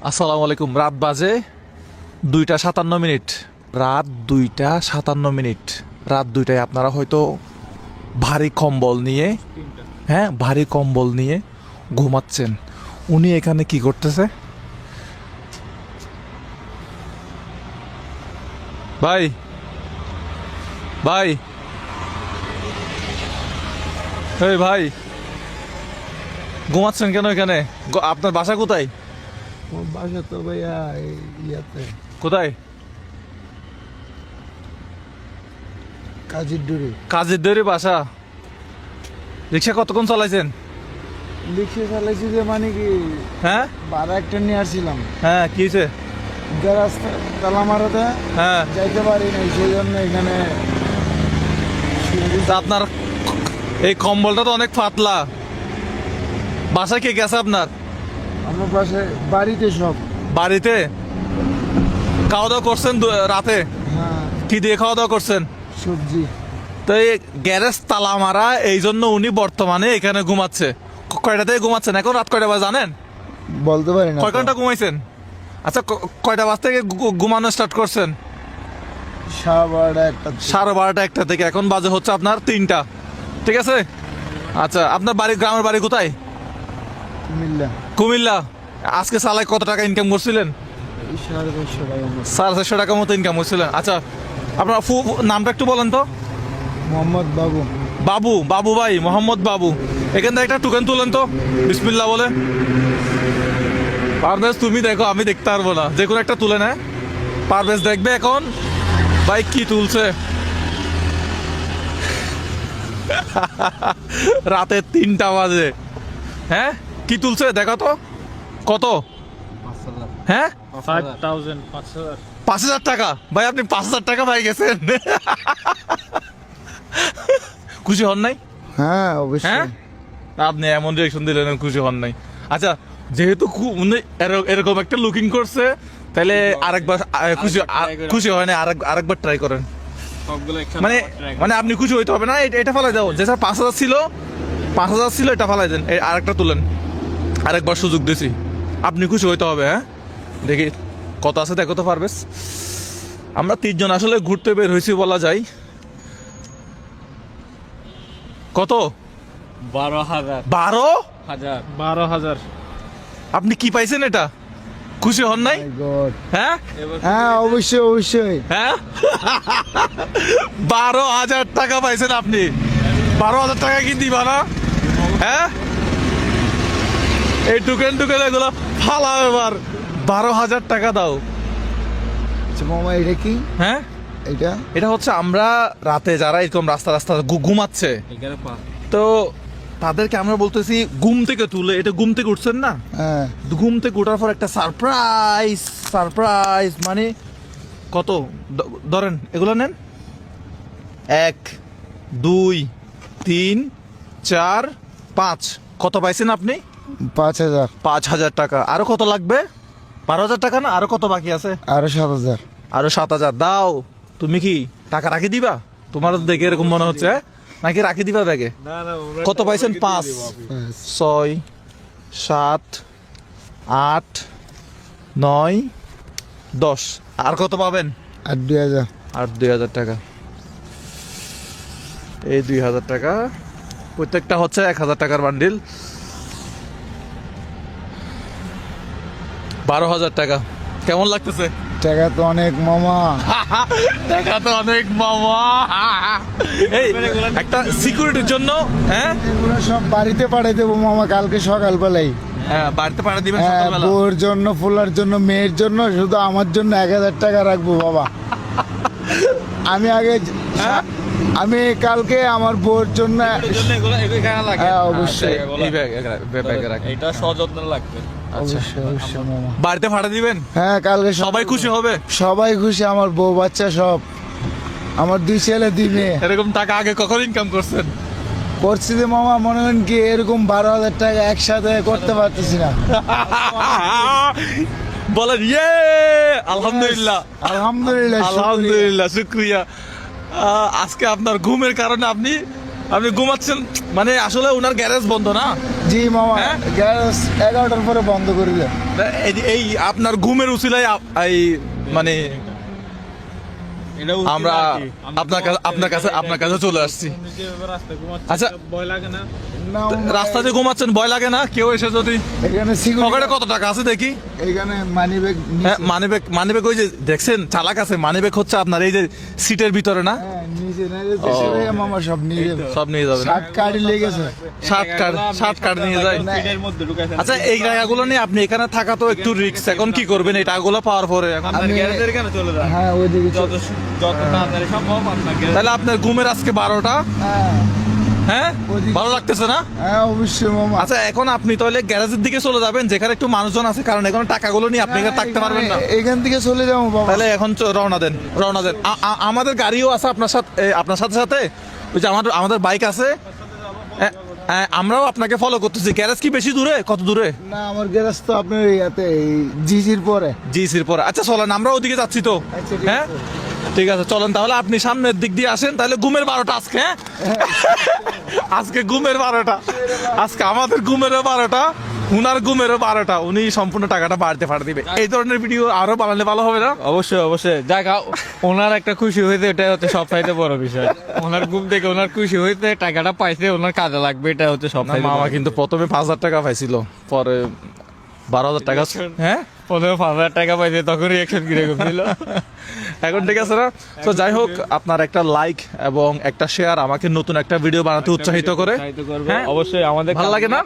আসসালামু আলাইকুম। রাত বাজে 2টা 57 মিনিট। রাত 2টা 57 মিনিট। রাত 2টায় আপনারা হয়তো ভারী কম্বল নিয়ে ভারী কম্বল নিয়ে ঘুমাচ্ছেন। উনি এখানে কি করতেছে? ভাই ভাই এই ভাই, ঘুমাচ্ছেন কেন এখানে? আপনার বাসা কোথায়? বাসা তো ভাইয়া ইয়াতে কোথায়? কাজের ডুরি কাজের দৌড়ে বাসা। রিক্সা কতক্ষণ চালাইছেন? রিক্সা চালাইছি যে মানে কি হ্যাঁ ভাড়া একটা নিয়ে আসছিলাম, হ্যাঁ, কি হয়েছে? রাস্তা তালা মারাতে হ্যাঁ, যাইতে পারি নাই, সেই জন্য এখানে তা আপনার এই কম্বলটা তো অনেক পাতলা। বাসায় কে গেছে আপনার? আমার পাশে বাড়িতে সব। বাড়িতে খাওয়া দাওয়া করছেন রাতে? হ্যাঁ, কি দিয়ে খাওয়া দাওয়া করছেন? সবজি। তো এই গ্যারেজ তালা মারা, এই জন্য উনি বর্তমানে এখানে ঘুমাচ্ছে। কয়টা থেকে ঘুমাচ্ছেন? এখন রাত কয়টা বাজে জানেন? বলতে পারি না। কয় ঘন্টা ঘুমাইছেন? আচ্ছা, কয়টা বাজ থেকে ঘুমানো স্টার্ট করছেন? 12:30 12:30 1টা থেকে। এখন বাজে হচ্ছে আপনার 3টা। ঠিক আছে। আচ্ছা, আপনার বাড়ি, গ্রামের বাড়ি কোথায়? কুমিল্লা। কুমিল্লা। আজকে সালায় কত টাকা ইনকাম করছিলেন? 450 টাকা মতো। 450 টাকা মতো ইনকাম করছিলেন। আচ্ছা, আপনার নামটা একটু বলেন তো। মোহাম্মদ বাবু। বাবু, বাবু ভাই, মোহাম্মদ বাবু। এখান থেকে একটা টোকেন তুলেন তো, বিসমিল্লাহ বলে। পারভেজ তুমি দেখো, আমি দেখতে পারবো না। যে কোনো একটা তুলে নেয়, পারভেজ দেখবে এখন ভাই কি তুলছে। রাতে 3টা বাজে। হ্যাঁ, কি তুলছে দেখো তো। কত? হ্যাঁ, 5,000 টাকা। ভাই আপনি 5,000 টাকা পাই গেছেন। খুশি হন নাই? হ্যাঁ অবশ্যই। হ্যাঁ, আপনি এমন রিয়েকশন দিলেন, খুশি হন নাই। আচ্ছা, যেহেতু উনি এরকম একটা লুকিং করছে, তাহলে আরেকবার খুশি হয় না, আরেকবার ট্রাই করেন। মানে মানে আপনি খুশি হইতে হবে না। এটা ফেলাই দাও। যে স্যার 5,000 ছিল, 5,000 ছিল, এটা ফেলাই দেন। আরেকটা তুলেন। আরেকবার সুযোগ দিছি। আপনি খুশি হইতে হবে। হ্যাঁ, দেখি কত আছে দেখো তো পারবেস। আমরা 3 জন আসলে ঘুরতে বের হয়েছি বলা যায়। কত? 12,000 12,000। আপনি কি পাইছেন? এটা খুশি হন নাই? My God. হ্যাঁ হ্যাঁ অবশ্যই অবশ্যই। হ্যাঁ, 12,000 টাকা পাইছেন আপনি। 12,000 টাকা কি দিবা না? হ্যাঁ, এই টুকেন এগুলো ফালাও এবার। 12,000 টাকা দাও। আচ্ছা মামা, এটা কি? হ্যাঁ, এটা এটা হচ্ছে আমরা রাতে যারা এরকম রাস্তা ঘুমাচ্ছে, তো তাদেরকে আমরা বলতেছি ঘুম থেকে তুলে। এটা ঘুম থেকে উঠছেন না? হ্যাঁ ঘুম থেকে ওঠার পর একটা সারপ্রাইজ মানে কত ধরেন, এগুলো নেন। 1 2 3 4 5। কত পাইছেন আপনি? 5,000। 5,000 টাকা। আরো কত লাগবে? 12,000 টাকা না? আরো কত বাকি আছে? আরো 7,000। আরো 7,000 দাও। তুমি কি টাকা রাখি দিবা? তোমার তো দেখে এরকম মনে হচ্ছে। নাকি রাখি দিবা ব্যাগে? কত পাইছেন? 5 6 7 8 9 10। আর কত পাবেন? আর 2,000। আর 2,000 টাকা। এই 2,000 টাকা প্রত্যেকটা হচ্ছে 1,000 টাকার বান্ডিল। 12,000 টাকা। কেমন লাগতেছে? টাকা তো অনেক মামা। টাকা তো অনেক মামা। এই একটা সিকিউরিটির জন্য। হ্যাঁ, এগুলো সব বাড়িতে পাঠিয়ে দেবো মামা কালকে সকালবেলায়। হ্যাঁ, বাড়িতে পাঠিয়ে দিবেন হ্যাঁ, সকালবেলা। বউর জন্য, ফুলার জন্য, মেয়ের জন্য, শুধু আমার জন্য 1,000 টাকা রাখবো বাবা। আমি আগে হ্যাঁ? আমি কালকে আমার বউর জন্য। হ্যাঁ, অবশ্যই। এই ব্যাগে রাখেন। এটা সযত্ন লাগবে। অবশ্যই অবশ্যই মামা। বাড়িতে পাঠিয়ে দিবেন। হ্যাঁ কালকে সবাই খুশি হবে। সবাই খুশি, আমার বউ বাচ্চা সব। আমার 2 ছেলে 2 মেয়ে। এরকম টাকা আগে কখন ইনকাম করছেন? করছি যে মামা, মনে করেন কি এরকম 12,000 টাকা একসাথে করতে পারতেছি না। বলেন ইয়ে আলহামদুলিল্লাহ। আলহামদুলিল্লাহ, শুকরিয়া। আলহামদুলিল্লাহ, শুক্রিয়া। আজকে আপনার ঘুমের কারণে আপনি আপনি ঘুমাচ্ছেন মানে আসলে ওনার গ্যারেজ বন্ধ না? জি মামা, হ্যাঁ? গ্যাস 11টার পরে বন্ধ করে দেন। এই আপনার ঘুমের উছিলায় এই মানে এটা আমরা আপনার কাছে চলে আসছি। আচ্ছা। ভয় লাগে না? না মামা, রাস্তাতে ঘুমাচ্ছেন, ভয় লাগে না কেউ এসে যদি? এখানে পকেটে সিকিউরিটি, কত টাকা আছে দেখি? এখানে মানি ব্যাগ, হ্যাঁ, মানিব্যাগ ওই যে দেখছেন চালাক আছে, মানিব্যাগ হচ্ছে আপনার এই যে সিটের ভিতরে না? নিচে না যে দেশে মামা সব নিয়ে যাবে। সব নিয়ে যাবেন। শার্ট কার্ডই লেগেছে। শার্ট কার্ড নিয়ে যায়। সিটের মধ্যে ঢুকাইছে। আচ্ছা, এই টাকাগুলো নিয়ে আপনি এখানে থাকা তো একটু রিস্ক, এখন কি করবেন এই টাকাগুলো পাওয়ার পরে? এখন আপনার গ্যারেজের এখানে চলে যান। হ্যাঁ ওইদিকে যত তাড়াতাড়ি সম্ভব আপনার গ্যারেজ। তাহলে আপনার ঘুমের আজকে 12টা, হ্যাঁ হ্যাঁ? ওদিকে- ভালো লাগতেছে না? হ্যাঁ অবশ্যই মামা। আচ্ছা, এখন আপনি তাহলে গ্যারেজের দিকে চলে যাবেন যেখানে একটু মানুষজন আছে, কারণ এখন টাকাগুলো নিয়ে আপনি এখানে থাকতে পারবেন না। এখান থেকে চলে যাবো বাবা। তাহলে এখন রওনা দেন। আমাদের গাড়িও আছে আপনার সাথে সাথে ওই যে আমাদের বাইক আছে। আমরাও আপনাকে ফলো করতেছি। গ্যারেজ কি বেশি দূরে? কত দূরে? না আমার গ্যারেজ তো আপনার ইয়াতে জিজির পরে। জিসির পরে। আচ্ছা চলেন, আমরা ওদিকে যাচ্ছি তো। আচ্ছা, ঠিক হ্যাঁ আছে। ঠিক আছে, চলেন তাহলে আপনি সামনের দিক দিয়ে আসেন। তাহলে ঘুমের 12টা আজকে, হ্যাঁ? আজকে ঘুমের 12টা, আজকে আমাদের ঘুমেরও 12টা, উনার ঘুমেরও 12টা। উনি সম্পূর্ণ টাকাটা বাড়তে দিবে। এই ধরনের ভিডিও আরো বানালে ভালো হবে না? অবশ্যই যাক, ওনার একটা খুশি হয়েছে, এটা হচ্ছে সবচাইতে বড় বিষয়। ওনার ঘুম থেকে ওনার খুশি হয়েছে, টাকাটা পাইছে, ওনার কাজে লাগবে, এটা হচ্ছে না, সবচাইতে মামা বড়। কিন্তু প্রথমে 5,000 টাকা পাইছিল, পরে 12,000 টাকা। হ্যাঁ, প্রথমে 5,000 টাকা পাইছে, তখন রিয়েকশন কিরকম ছিল? এখন ঠিক আছে না? তো যাই হোক, আপনার একটা লাইক এবং একটা শেয়ার আমাকে নতুন একটা ভিডিও বানাতে উৎসাহিত করে। উৎসাহিত করবে। হ্যাঁ? অবশ্যই আমাদের ভালো লাগে না?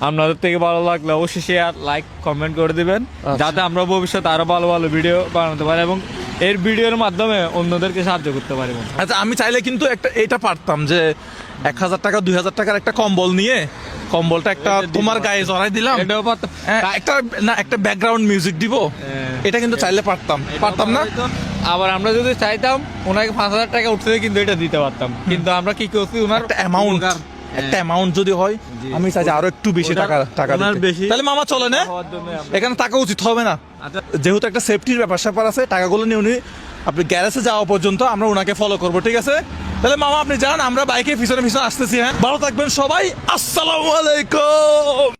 আপনাদের থেকে ভালো লাগলে অবশ্যই শেয়ার, লাইক, কমেন্ট করে দিবেন, আচ্ছা। যাতে আমরা ভবিষ্যতে আরো ভালো ভালো ভিডিও বানাতে পারি এবং এর ভিডিওর মাধ্যমে অন্যদেরকে সাহায্য করতে পারি। আচ্ছা, আমি চাইলে কিন্তু এটা পারতাম যে 1,000 টাকা 2,000 টাকার একটা কম্বল নিয়ে, কম্বলটা একটা তোমার গায়ে জড়াই দিলাম, এটাও পারতাম। একটা ব্যাকগ্রাউন্ড মিউজিক দিব। এটা কিন্তু চাইলে পারতাম না? আবার আমরা যদি চাইতাম ওনাকে 5,000 টাকা উঠতে কিন্তু এটা দিতে পারতাম, কিন্তু আমরা কি করছি, ওনার একটা অ্যামাউন্ট যদি হয়, আমি চাই যে আরো একটু বেশি টাকা ওনার দিতে। বেশি তাহলে মামা চলে না, হওয়ার জন্য এখানে টাকা উচিত হবে না। আচ্ছা। যেহেতু একটা সেফটির ব্যাপার আছে, টাকাগুলো নিয়ে উনি আপনি গ্যারেজে যাওয়া পর্যন্ত আমরা ওনাকে ফলো করবো, ঠিক আছে? তাহলে মামা আপনি যান, আমরা বাইকে পিছনে আসতেছি। হ্যাঁ, ভালো থাকবেন সবাই। আসসালামু আলাইকুম।